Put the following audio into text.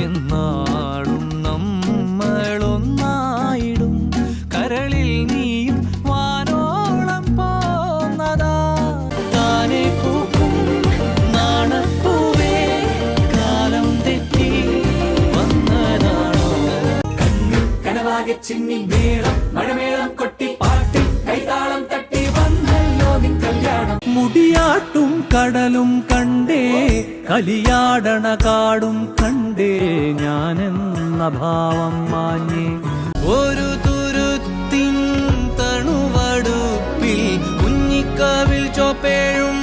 എന്നാളും നമ്മളൊന്നായിടും കരളിൽ നീയും വാനോളം പോന്നതാ താനെ പൂക്കും നാണപ്പൂവേ കാലം തെറ്റി വന്നതാണോ കനവാകെ ചിന്നി മേളം മഴമേളം കൊട്ടി പാട്ടി കൈതാളം തട്ടി വന്നല്ലോ നിൻ കല്യാണം മുടിയാട്ടും കടലും കണ്ടേ കലിയാടണ കാടും കണ്ടേ ഞാനെന്ന ഭാവം മാഞ്ഞേ ഒരു തുരുത്തിൻ തണുവടുപ്പിൽ കുഞ്ഞിക്കാവിൽ ചോപ്പേഴും